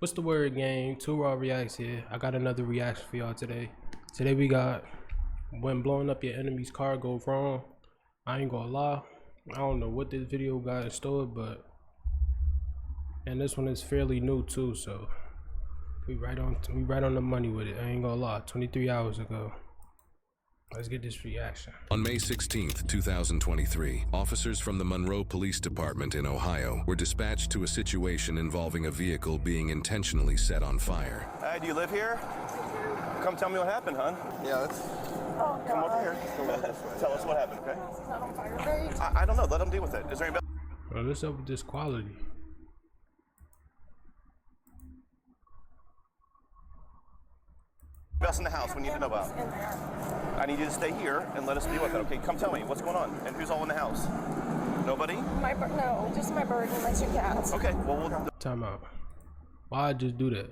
What's the word, gang? 2Raw Reacts here. I got another reaction for y'all today. Today we got when blowing up your enemy's car go wrong. I ain't gonna lie, I don't know what this video got in store, but and this one is fairly new too, so we right on the money with it. I ain't gonna lie, 23 hours ago. Let's get this reaction. On May 16th, 2023, officers from the Monroe Police Department in Ohio were dispatched to a situation involving a vehicle being intentionally set on fire. Hey, do you live here? Come tell me what happened, hon. Yeah, that's... Oh, come over here. Tell us what happened, okay? It's not on fire, babe. I don't know. Let them deal with it. Is there anybody Bro, what's up with this quality? else in the house we need to know about? I need you to stay here and let us deal with it, okay? Come tell me what's going on and who's all in the house. Nobody? No, just my bird and my two cats. Okay, well, we'll... Time out. Why I just do that?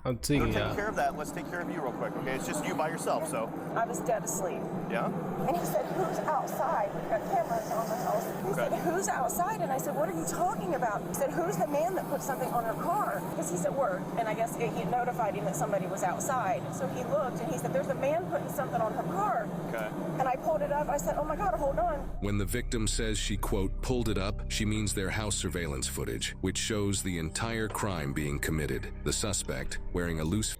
I'm taking taking care of that. Let's take care of you real quick, okay? It's just you by yourself, so. I was dead asleep. Yeah? And he said, who's outside? We've got cameras on the house. He said, who's outside? And I said, what are you talking about? He said, who's the man that put something on her car? Because he's at work, and I guess he notified him that somebody was outside. So he looked, and he said, there's a man putting something on her car. Okay. And I pulled it up. I said, oh my God, hold on. When the victim says she, quote, pulled it up, she means their house surveillance footage, which shows the entire crime being committed. The suspect, wearing a loose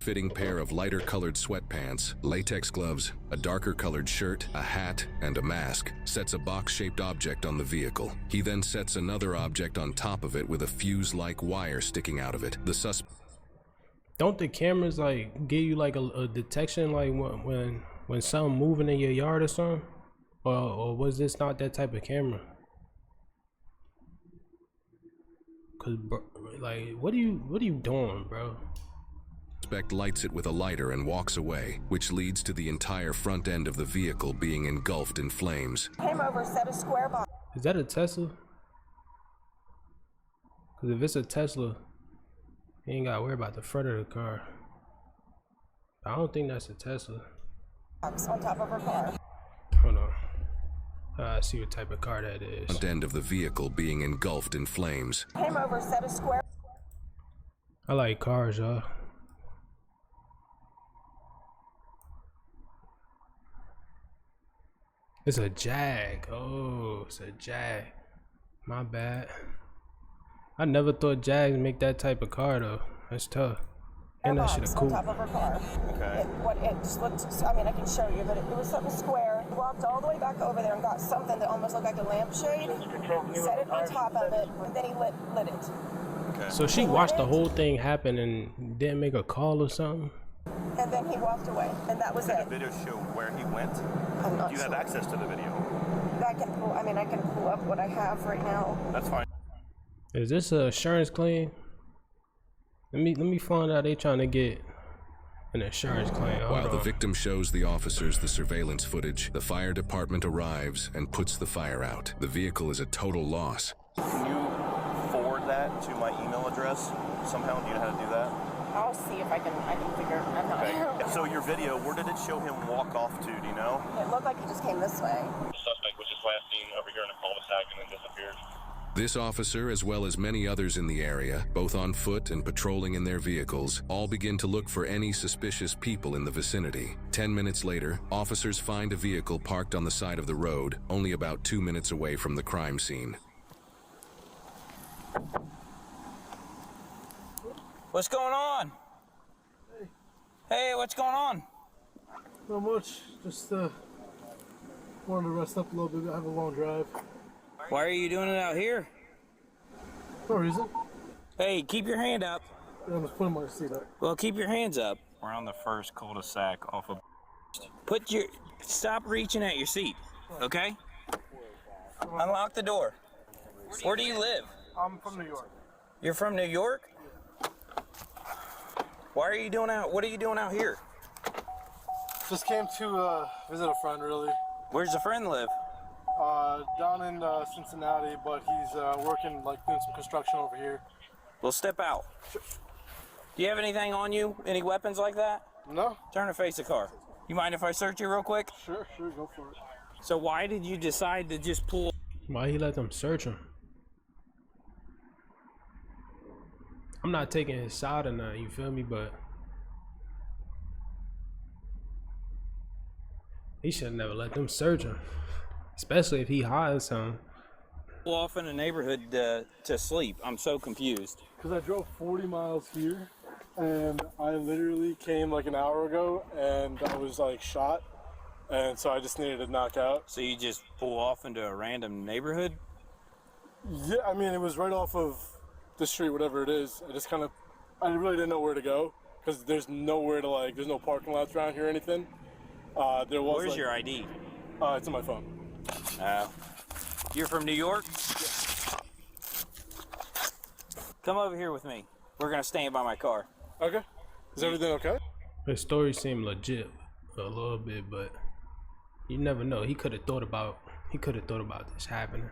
fitting pair of lighter colored sweatpants, latex gloves, a darker colored shirt, a hat, and a mask, sets a box-shaped object on the vehicle. He then sets another object on top of it with a fuse-like wire sticking out of it. The suspect... Don't the cameras like give you like a detection like when something moving in your yard or something? Or was this not that type of camera? Cause bro, like what are you doing, bro? Suspect lights it with a lighter and walks away, which leads to the entire front end of the vehicle being engulfed in flames. Came over, set a square box. Is that a Tesla? Cause if it's a Tesla, you ain't gotta worry about the front of the car. I don't think that's a Tesla. On top of her car. Hold on. I see what type of car that is. Front end of the vehicle being engulfed in flames. Came over, set a square. I like cars, y'all. It's a Jag. Oh, it's a Jag. My bad. I never thought Jags make that type of car though. That's tough. And that shit is cool. On top of her car. Okay. It just looked, I mean, I can show you, but it was something square. Walked all the way back over there and got something that almost looked like a lampshade. Set it on top of it, and then he lit it. Okay. So she watched the whole thing happen and didn't make a call or something? And then he walked away, and that was it. Did the video show where he went? I'm not Do you sure. have access to the video? I can pull up what I have right now. That's fine. Is this a insurance claim? Let me find out they trying to get an insurance claim. While the victim shows the officers the surveillance footage, the fire department arrives and puts the fire out. The vehicle is a total loss. Can you forward that to my email address somehow? Do you know how to do that? I'll see if I can figure. I'm not Okay. So your video, where did it show him walk off to? Do you know? It looked like he just came this way. The suspect was just last seen over here in a cul-de-sac and then disappeared. This officer, as well as many others in the area, both on foot and patrolling in their vehicles, all begin to look for any suspicious people in the vicinity. 10 minutes later, officers find a vehicle parked on the side of the road, only about 2 minutes away from the crime scene. What's going on? Hey, what's going on? Not much. Just wanted to rest up a little bit. I have a long drive. Why are you doing it out here? No reason. Hey, keep your hand up. Yeah, I'm just putting my seat up. Well, keep your hands up. We're on the first cul-de-sac off of... Stop reaching at your seat, okay? Unlock the door. Where do you live? I'm from New York. You're from New York? What are you doing out here? Just came to visit a friend, really. Where's the friend live? Down in Cincinnati, but he's working, like, doing some construction over here. Well, step out. Do you have anything on you? Any weapons like that? No. Turn and face the car. You mind if I search you real quick? Sure, go for it. So why did you decide to just pull? Why he let them search him? I'm not taking his side or nothing, you feel me? But he should never let them search him, especially if he hides something. Off in the neighborhood to sleep. I'm so confused. Because I drove 40 miles here, and I literally came like an hour ago, and I was like shot, and so I just needed to knock out. So you just pull off into a random neighborhood? Yeah, I mean, it was right off of the street, whatever it is. I really didn't know where to go, because there's nowhere to like, there's no parking lots around here or anything. Where's your ID? It's on my phone. You're from New York? Come over here with me. We're gonna stand by my car. Okay. Is everything okay? His story seemed legit a little bit, but you never know. He could have thought about this happening.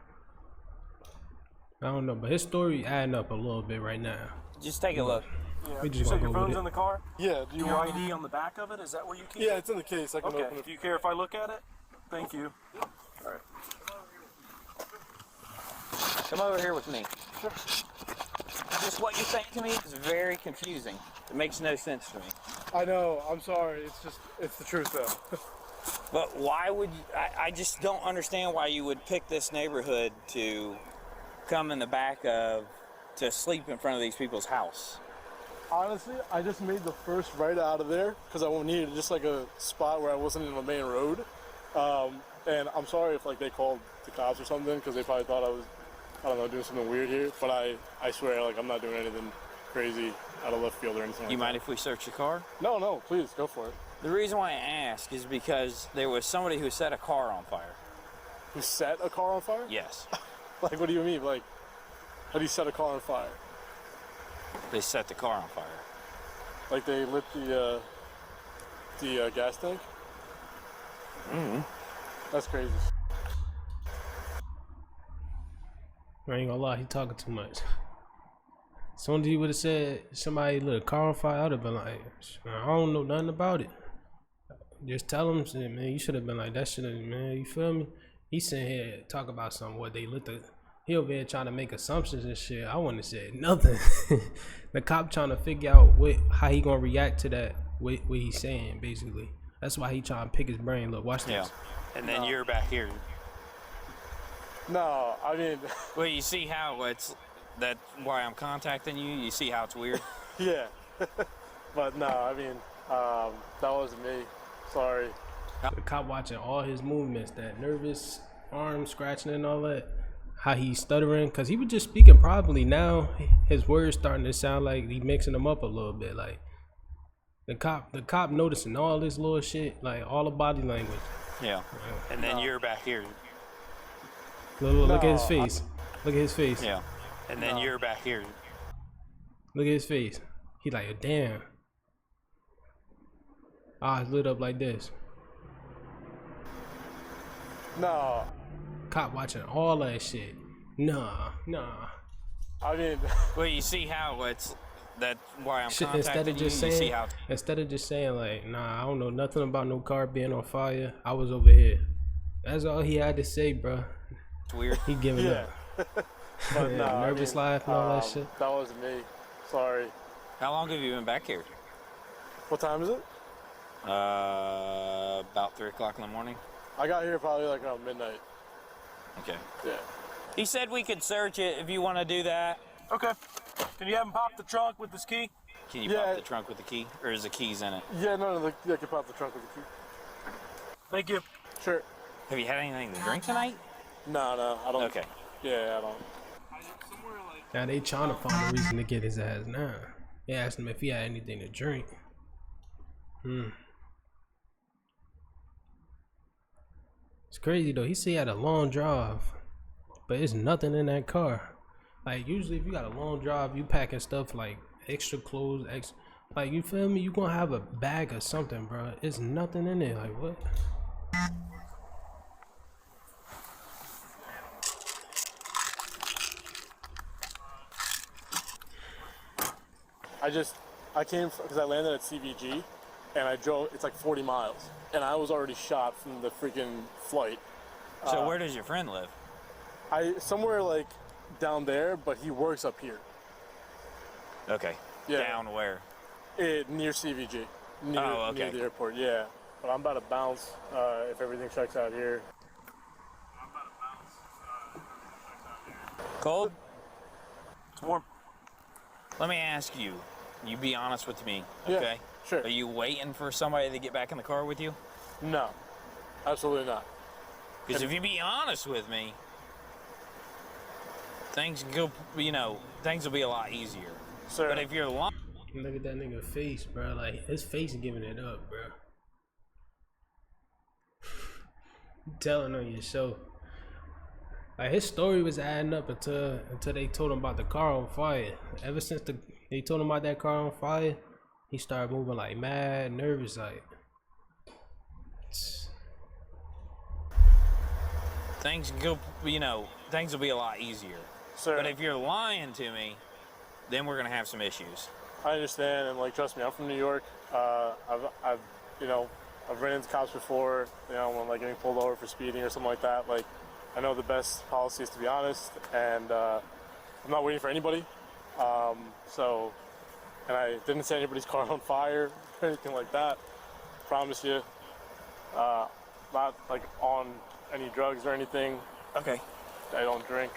I don't know, but his story adding up a little bit right now. Just take a look. Yeah. We just gonna go with it. in the car? Yeah. Do you Your want? ID on the back of it? Is that where you keep Yeah, it? it's in the case. I can Okay. open it. Do you care if I look at it? Thank you. All right. Come over here with me. Just what you're saying to me is very confusing. It makes no sense to me. I know. I'm sorry. It's the truth though. But why would you, I just don't understand why you would pick this neighborhood to come in the back of, to sleep in front of these people's house. Honestly, I just made the first right out of there because I needed just like a spot where I wasn't in the main road. And I'm sorry if like they called the cops or something because they probably thought I was, I don't know, doing something weird here. But I swear, like I'm not doing anything crazy out of left field or anything. You like mind if we search the car? that. No, please go for it. The reason why I ask is because there was somebody who set a car on fire. Who set a car on fire? Yes. Like, what do you mean? Like, how do you set a car on fire? They set the car on fire. Like they lit the gas tank? Mm-hmm. That's crazy. I ain't gonna lie, he talking too much. As soon as he would have said somebody lit a car on fire, I would have been like, I don't know nothing about it. Just tell him, man, you should have been like, that shit, man, you feel me? He sitting here talk about something, what they lit the, he over here trying to make assumptions and shit. I wouldn't have said nothing. The cop trying to figure out how he gonna react to that, what he's saying, basically. That's why he trying to pick his brain. Look, watch this. Yeah. And then you're back here. No, I mean, Well, you see how that's why I'm contacting you? You see how it's weird? yeah. But no, I mean, that wasn't me. Sorry. The cop watching all his movements, that nervous arm scratching and all that, how he's stuttering, because he was just speaking probably. Now his words starting to sound like he mixing them up a little bit. Like the cop noticing all this little shit, like all the body language. Yeah. And then you're back here. Look at his face. Look at his face. Yeah. And then you're back here. Look at his face. He like, damn. Eyes lit up like this. No. Cop watching all that shit. Nah. I mean, Well, you see how that's why I'm Shit, contacting you. You see how instead of just saying like, nah, I don't know nothing about no car being on fire. I was over here. That's all he had to say, bro. it's weird. He giving yeah. up. But no, I Nervous mean, laugh and all that shit. That wasn't me. Sorry. How long have you been back here? What time is it? About 3 o'clock in the morning. I got here probably like around midnight. Okay. Yeah. He said we could search it if you want to do that. Okay. Can you have him pop the trunk with this key? Can you Yeah. pop the trunk with the key? Or is the keys in it? Yeah, no, I can pop the trunk with the key. Thank you. Sure. Have you had anything to drink tonight? No, I don't. Okay. Yeah, I don't. Now they trying to find a reason to get his ass now. They asked him if he had anything to drink. It's crazy though. He said he had a long drive, but it's nothing in that car. Like usually, if you got a long drive, you packing stuff like extra clothes, like you feel me? You gonna have a bag or something, bro. It's nothing in there. Like what? I came because I landed at CVG, and I drove. It's like 40 miles, and I was already shot from the freaking flight. So where does your friend live? Somewhere like down there, but he works up here. Okay. Yeah. Down where? Near CVG. Oh, okay. Near the airport, yeah. But I'm about to bounce if everything checks out here. Cold? It's warm. Let me ask you. You be honest with me, Yeah, okay? sure. Are you waiting for somebody to get back in the car with you? No, absolutely not. Because if you be honest with me, things go, things will be a lot easier. Sir. But if you're lying, Look at that nigga face, bro. Like, his face is giving it up, bro. You telling on your show. Like, his story was adding up until they told him about the car on fire. Ever since they told him about that car on fire, he started moving like mad, nervous, like. things go, things will be a lot easier. Sir. But if you're lying to me, then we're gonna have some issues. I understand, and like, trust me, I'm from New York. I've ran into cops before. When like getting pulled over for speeding or something like that. Like, I know the best policy is to be honest, and I'm not waiting for anybody. And I didn't set anybody's car on fire or anything like that. Promise you. Not like on any drugs or anything. Okay. I don't drink.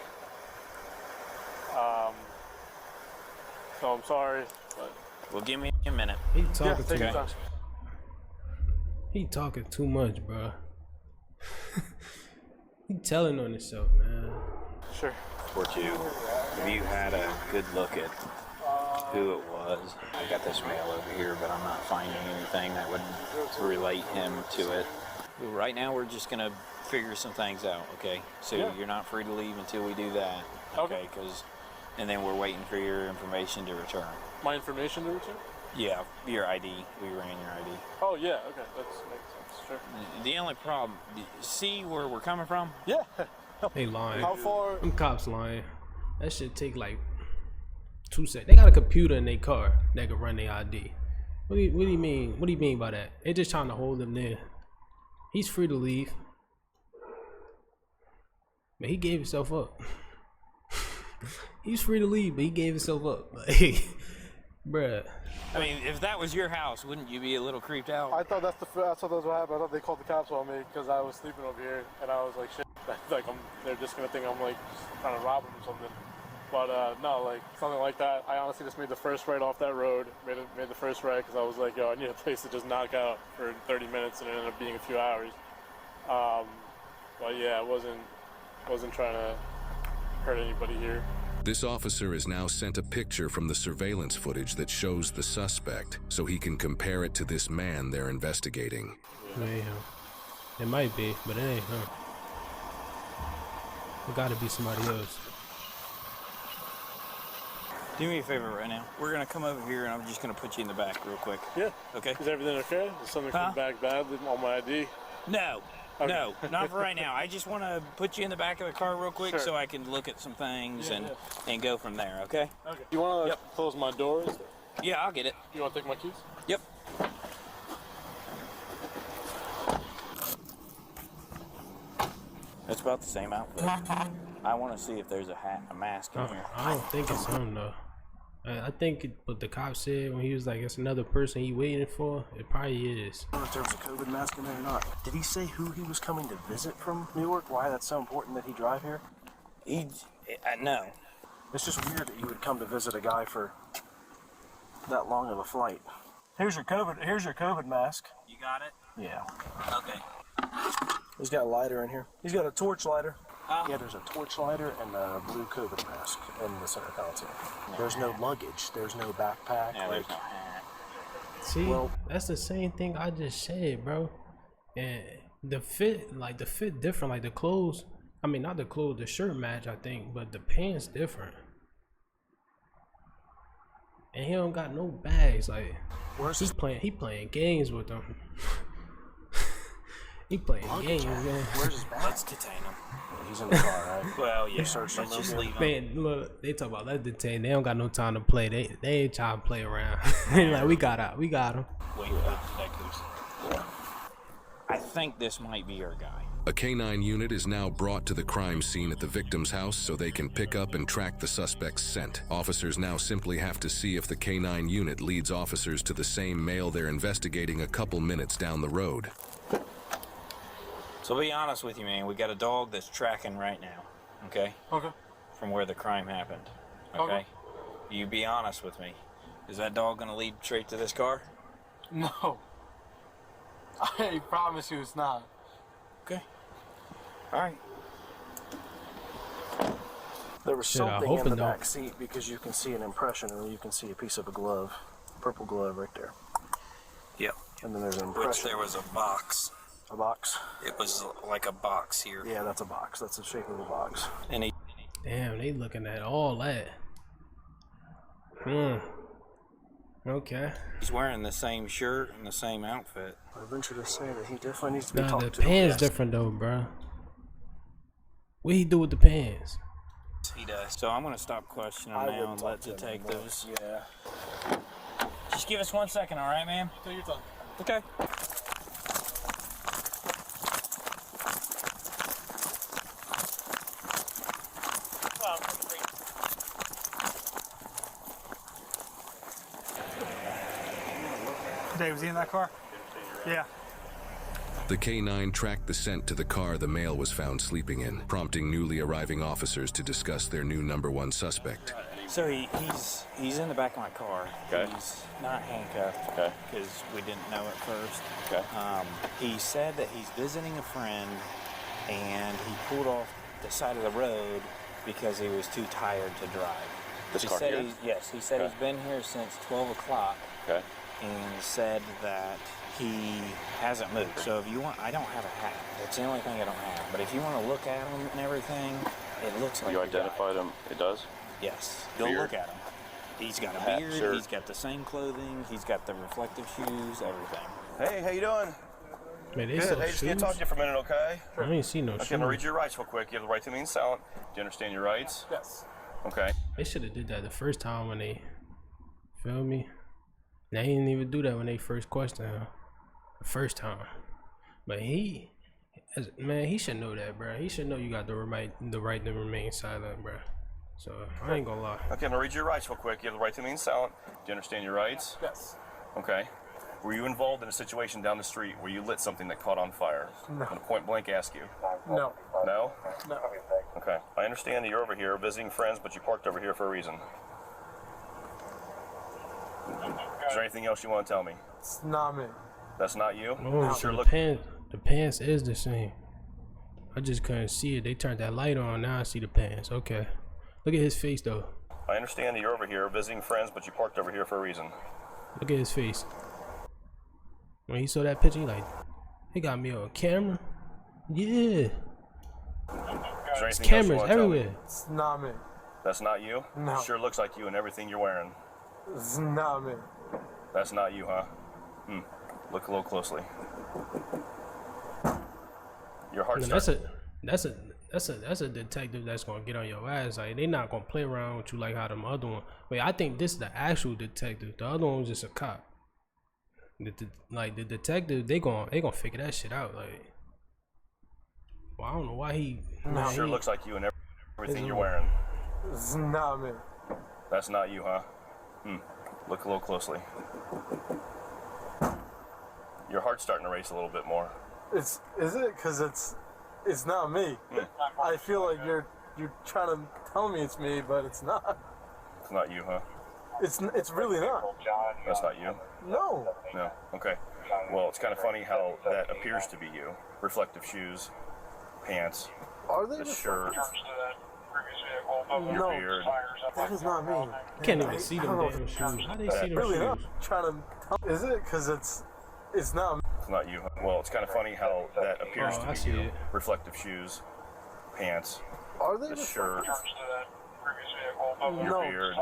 So I'm sorry, but Well, give me a minute. He yeah, talking take too your time. much. He talking too much, bro. He telling on himself, man. Sure. For you, have you had a good look at who it was? I got this mail over here, but I'm not finding anything that would relate him to it. Right now, we're just gonna figure some things out, okay? So Yeah. you're not free to leave until we do that, Okay. okay? And then we're waiting for your information to return. My information to return? Yeah, your ID. We ran your ID. Oh yeah, okay, that makes sense. Sure. The only problem, see where we're coming from? Yeah. They lying. How far? Them cops lying. That shit take like 2 seconds. They got a computer in their car that can run their ID. What do you mean? What do you mean by that? They just trying to hold him there. He's free to leave. But he gave himself up. He's free to leave, but he gave himself up. Like, bruh. I mean, if that was your house, wouldn't you be a little creeped out? I thought that's what happened. I thought they called the cops on me because I was sleeping over here, and I was like, shit, like they're just gonna think I'm like trying to rob them or something. But no, like something like that. I honestly just made the first right off that road. Made the first right because I was like, yo, I need a place to just knock out for 30 minutes, and it ended up being a few hours. But yeah, I wasn't trying to hurt anybody here. This officer has now sent a picture from the surveillance footage that shows the suspect, so he can compare it to this man they're investigating. Yeah. It might be, but it ain't him. It gotta be somebody else. Do me a favor right now. We're gonna come over here and I'm just gonna put you in the back real quick. Yeah. Okay? Is everything okay? Is something come back bad on my ID? No. Okay. No, not for right now. I just want to put you in the back of the car real quick Sure. so I can look at some things and go from there, okay? Okay. You want to close my doors? Yeah, I'll get it. You want to take my keys? Yep. That's about the same outfit. I want to see if there's a mask in here. I don't think it's him though. I think what the cop said when he was like, it's another person he waiting for. It probably is. I don't know if there was a COVID mask in there or not. Did he say who he was coming to visit from Newark? Why that's so important that he drive here? No. It's just weird that you would come to visit a guy for that long of a flight. Here's your COVID mask. You got it? Yeah. Okay. He's got a lighter in here. He's got a torch lighter. Huh? Yeah, there's a torch lighter and a blue COVID mask in the center console. There's no luggage. There's no backpack. Yeah, like, there's no hat. See, Well- that's the same thing I just said, bro. And the fit different. Like the clothes, I mean, not the clothes, the shirt match, I think, but the pants different. And he don't got no bags. Like, where's he playing games with them. He playing games, man. Where's his bag? Let's detain him. He's in the car, right? Well, yeah. Search Let's just leave him. Man, look, they talk about let's detain. They don't got no time to play. They ain't trying to play around. They like we got him. Wait for the detectives. I think this might be our guy. A K9 unit is now brought to the crime scene at the victim's house so they can pick up and track the suspect's scent. Officers now simply have to see if the K9 unit leads officers to the same male they're investigating a couple minutes down the road. So be honest with you, man. We got a dog that's tracking right now. Okay? Okay. From where the crime happened. Okay? You be honest with me. Is that dog gonna lead straight to this car? No. I promise you it's not. Okay. All right. There was Shit, I something hope in it the don't. back seat because you can see an impression and you can see a piece of a glove, purple glove right there. Yep. And then there's an Which impression. there was a box. A box? It was like a box here. Yeah, that's a box. That's the shape of a box. And he Damn, they looking at all that. Okay. he's wearing the same shirt and the same outfit. I venture to say that he definitely needs to be Nah, talked the to. pants different though, bro. What he do with the pants? He does. So I'm gonna stop questioning I now would and talk let to him detectives. more. Yeah. Just give us 1 second, all right, ma'am? Take your time. Okay. Dave, was he in that car? Yeah. The K9 tracked the scent to the car the male was found sleeping in, prompting newly arriving officers to discuss their new #1 suspect. So he's in the back of my car. Okay. He's not handcuffed. Okay. Because we didn't know at first. Okay. He said that he's visiting a friend, and he pulled off the side of the road because he was too tired to drive. This He car said here? Yes, he said Okay. he's been here since 12 o'clock. Okay. And said that he hasn't moved. So if you want, I don't have a hat. That's the only thing I don't have. But if you want to look at him and everything, it looks like You the guy. identified him? It does? Yes. Go Beard? look at him. He's got a Hat, beard. shirt. He's got the same clothing. He's got the reflective shoes. Everything. Hey, how you doing? Man, they Good. sell Hey, just need to shoes. talk to you for a minute, okay? I ain't see no Okay, I'm gonna read shoes. your rights real quick. You have the right to remain silent. Do you understand your rights? Yes. Okay. They should have did that the first time when they, feel me? They didn't even do that when they first questioned him. The first time. But he should know that, bro. He should know you got the right to remain silent, bro. So I ain't gonna lie. Okay, I'm gonna read your rights real quick. You have the right to remain silent. Do you understand your rights? Yes. Okay. Were you involved in a situation down the street where you lit something that caught on fire? No. I'm gonna point blank ask you. No. No? No. Okay. I understand that you're over here visiting friends, but you parked over here for a reason. Is there anything else you want to tell me? It's not me. That's not you? Oh, Sure so look. the pants is the same. I just couldn't see it. They turned that light on. Now I see the pants. Okay. Look at his face though. I understand that you're over here visiting friends, but you parked over here for a reason. Look at his face. When he saw that picture, he like, he got me on camera. Yeah. Is there There's anything else you cameras want to tell me? everywhere. It's not me. That's not you? No. Sure looks like you and everything you're wearing. It's not me. That's not you, huh? Look a little closely. Your heart's And that's a detective that's gonna get on your ass. Like they not gonna play around with you like how them other one. Wait, I think this is the actual detective. The other one was just a cop. The detective, they gonna figure that shit out. Like, well, I don't know why he. Sure looks like you and everything you're wearing. It's not me. That's not you, huh? Look a little closely. Your heart's starting to race a little bit more. Is it? Because it's not me. I feel like you're trying to tell me it's me, but it's not. It's not you, huh? It's really not. That's not you? No. No. Okay. Well, it's kind of funny how that appears to be you. Reflective shoes, pants, Are they the the shirt, your No. beard. That is not me. You can't even see them damn shoes. How they see them Really shoes? not. Trying to tell. Is it? Because it's not me. It's not you, huh? Well, it's kind of funny how that appears Oh, to I be see you. it. Reflective shoes, pants, Are they the the shirt, No, Beard.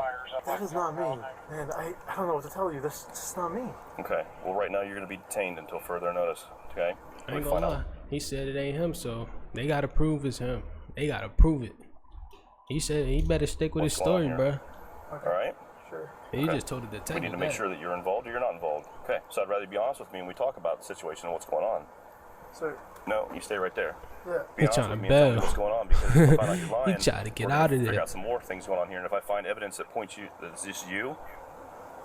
that is not me. Man, I don't know what to tell you. That's just not me. Okay. Well, right now you're going to be detained until further notice. Okay. I ain't gonna lie. He said it ain't him, so they gotta prove it's him. They gotta prove it. He said he better stick with his story, bro. All right. Sure. He just told the detective. We need to make sure that you're involved or you're not involved. Okay. So I'd rather you be honest with me and we talk about the situation and what's going on. Sir. No, you stay right there. Yeah. Be He honest trying with to me and tell me bail. what's going on, because if I find out you're lying, He trying to get we're gonna out of figure there. out some more things going on here, and if I find evidence that points you that it's just you,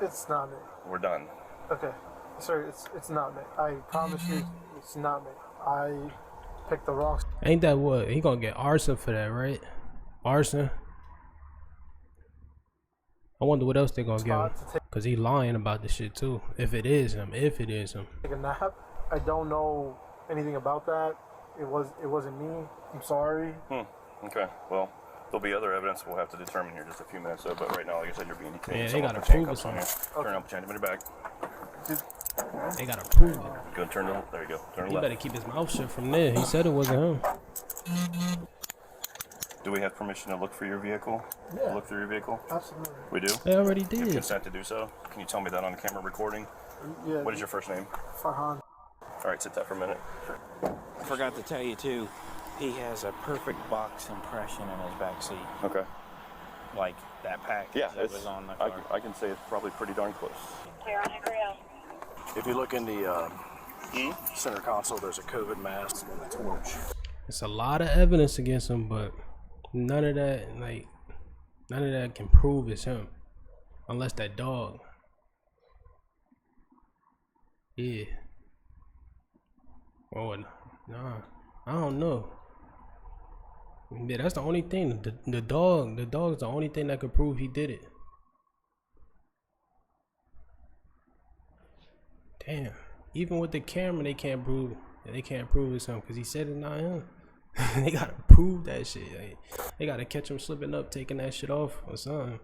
It's not me. we're done. Okay. Sir, it's not me. I promise you, it's not me. I picked the wrong. Ain't that what? He gonna get arson for that, right? Arson. I wonder what else they gonna give him. Cause he lying about this shit too. If it is him. Take a nap. I don't know anything about that. It wasn't me. I'm sorry. Okay. Well, there'll be other evidence we'll have to determine here in just a few minutes. So, but right now, like I said, you're being detained. Yeah, they Someone gotta put prove handcuffs on it. you. Turn up, change them in your back. They gotta prove it. Go turn to there you go. Turn He left. better keep his mouth shut from there. He said it wasn't him. Do we have permission to look for your vehicle? Yeah. Look through your vehicle? Absolutely. We do? They already You have did. consent to do so? Can you tell me that on camera recording? Yeah. What is your first name? Farhan? All right, sit that for a minute. I forgot to tell you too, he has a perfect box impression in his back seat. Okay. Like that package Yeah, that was on the car. I can say it's probably pretty darn close. If you look in the center console, there's a COVID mask and a torch. It's a lot of evidence against him, but none of that can prove it's him. Unless that dog. Yeah. Oh, nah. I don't know. Yeah, that's the only thing. The dog's the only thing that could prove he did it. Damn. Even with the camera, they can't prove it's him because he said it's not him. They gotta prove that shit. Like, they gotta catch him slipping up, taking that shit off or something.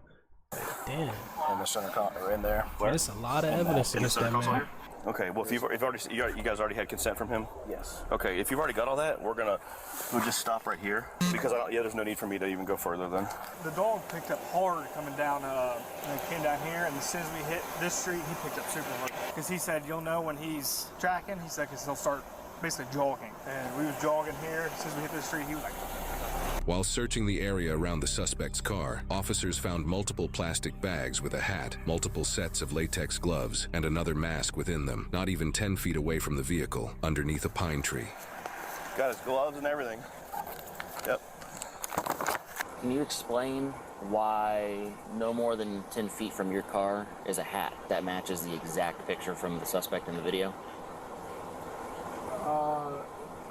Like, damn. In the center console, in there. There's a lot of evidence against that man. Okay, well, if you guys already had consent from him? Yes. Okay, if you've already got all that, we'll just stop right here because there's no need for me to even go further then. The dog picked up hard coming down, when he came down here, and as soon as we hit this street, he picked up super hard. Because he said, you'll know when he's tracking, he said, because he'll start basically jogging. And we was jogging here, as soon as we hit this street, he was like... While searching the area around the suspect's car, officers found multiple plastic bags with a hat, multiple sets of latex gloves, and another mask within them, not even 10 feet away from the vehicle, underneath a pine tree. Got his gloves and everything. Yep. Can you explain why no more than 10 feet from your car is a hat that matches the exact picture from the suspect in the video?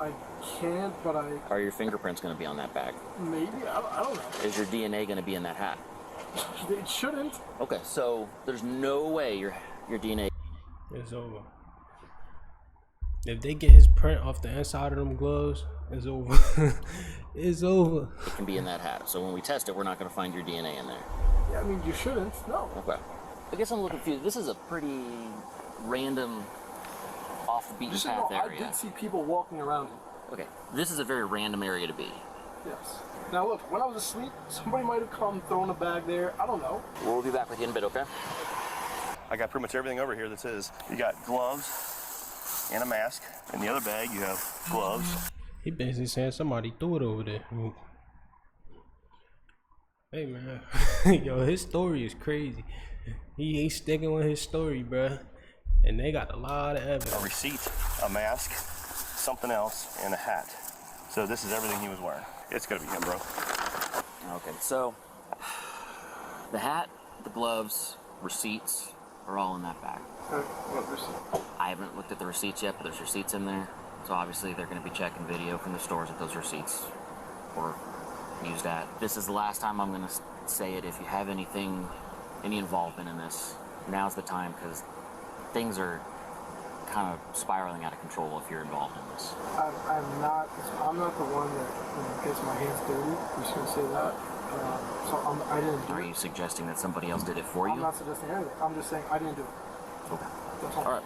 I can't, but Are your fingerprints going to be on that bag? maybe, I don't know. Is your DNA going to be in that hat? It shouldn't. Okay, so there's no way your DNA... It's over. If they get his print off the inside of them gloves, it's over. It's over. It can be in that hat. So when we test it, we're not going to find your DNA in there. Yeah, I mean, you shouldn't. No. Okay. I guess I'm a little confused. This is a pretty random, off the beaten Just so you path know, I area. did see people walking around it. Okay, this is a very random area to be. Yes. Now look, when I was asleep, somebody might have come, thrown a bag there. I don't know. We'll be back with you in a bit, okay? I got pretty much everything over here that's his. You got gloves and a mask. In the other bag, you have gloves. He basically saying somebody threw it over there. Hey man, yo, his story is crazy. He ain't sticking with his story, bruh. And they got a lot of evidence. A receipt, a mask, something else, and a hat. So this is everything he was wearing. It's gonna be him, bro. Okay, so the hat, the gloves, receipts are all in that bag. What receipt? I haven't looked at the receipts yet, but there's receipts in there. So obviously they're going to be checking video from the stores that those receipts were used at. This is the last time I'm going to say it. If you have any involvement in this, now's the time, because things are kind of spiraling out of control if you're involved in this. I'm not the one that gets my hands dirty. I'm just going to say that. I didn't do it. Are you suggesting that somebody else did it for you? I'm not suggesting anything. I'm just saying I didn't do it. Okay. That's all. All right.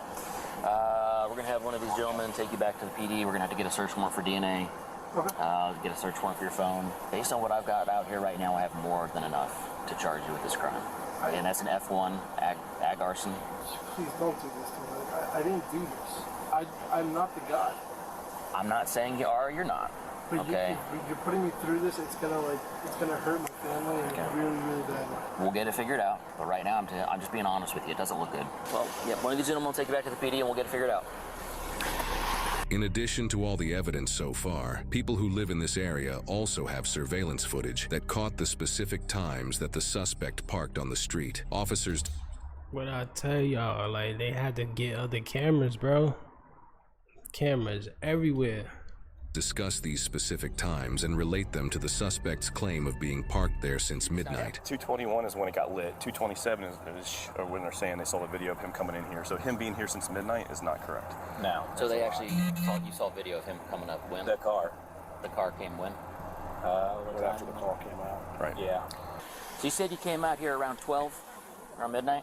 We're going to have one of these gentlemen take you back to the PD. We're going to have to get a search warrant for DNA. Okay. Get a search warrant for your phone. Based on what I've got out here right now, I have more than enough to charge you with this crime. And that's an F1 ag arson. Please don't do this to me. I didn't do this. I'm not the guy. I'm not saying you are or you're not. But okay. You're putting me through this. It's gonna hurt my family in a really, really bad way. We'll get it figured out. But right now, I'm just being honest with you. It doesn't look good. Well, yeah, one of these gentlemen will take you back to the PD and we'll get it figured out. In addition to all the evidence so far, people who live in this area also have surveillance footage that caught the specific times that the suspect parked on the street. Officers... What I tell y'all, like, they had to get other cameras, bro. Cameras everywhere. Discuss these specific times and relate them to the suspect's claim of being parked there since midnight. 2:21 is when it got lit. 2:27 is when they're saying they saw the video of him coming in here. So him being here since midnight is not correct. No. So they actually you saw video of him coming up when? The car. The car came when? Right after the call came out. Right. Yeah. So you said you came out here around 12, around midnight?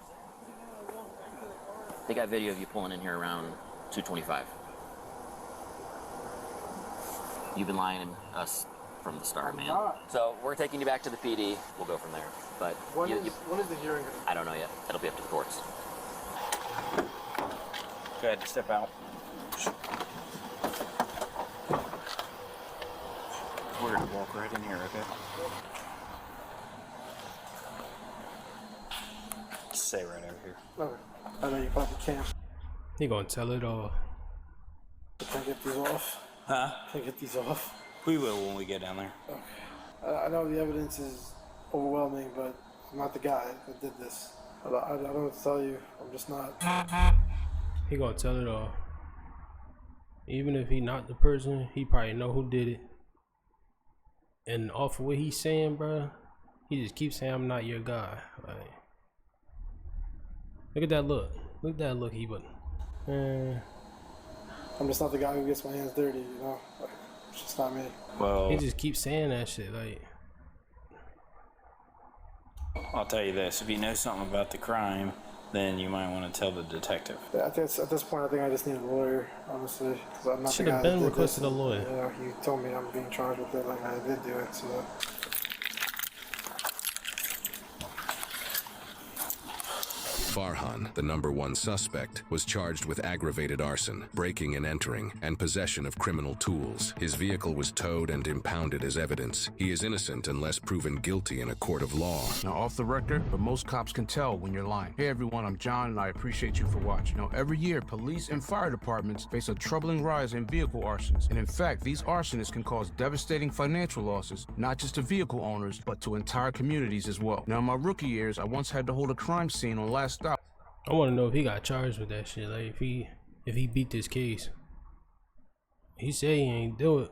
They got video of you pulling in here around 2:25. You've been lying to us from the start, man. So we're taking you back to the PD. We'll go from there. But when is the hearing? I don't know yet. That'll be up to the courts. Go ahead, step out. We're gonna walk right in here, okay? Stay right over here. Okay. I know you probably can't. He gonna tell it all. Can I get these off? Huh? Can I get these off? We will when we get down there. Okay. I know the evidence is overwhelming, but I'm not the guy that did this. I don't know what to tell you. I'm just not. He gonna tell it all. Even if he not the person, he probably know who did it. And off of what he's saying, bro, he just keeps saying, "I'm not your guy." Like, look at that look. Look at that look he put. I'm just not the guy who gets my hands dirty, you know? Like, it's just not me. Well, he just keeps saying that shit, like. I'll tell you this, if you know something about the crime, then you might want to tell the detective. Yeah, at this point, I think I just need a lawyer, honestly, because I'm not the guy Should have been that did requested this. a lawyer. You know, you told me I'm being charged with it, like I did do it, so... Farhan, the #1 suspect, was charged with aggravated arson, breaking and entering, and possession of criminal tools. His vehicle was towed and impounded as evidence. He is innocent unless proven guilty in a court of law. Now, off the record, but most cops can tell when you're lying. Hey everyone, I'm John and I appreciate you for watching. Now, every year, police and fire departments face a troubling rise in vehicle arsons. And in fact, these arsonists can cause devastating financial losses, not just to vehicle owners, but to entire communities as well. Now, in my rookie years, I once had to hold a crime scene on last stop. I want to know if he got charged with that shit. Like, if he beat this case. He said he ain't do it.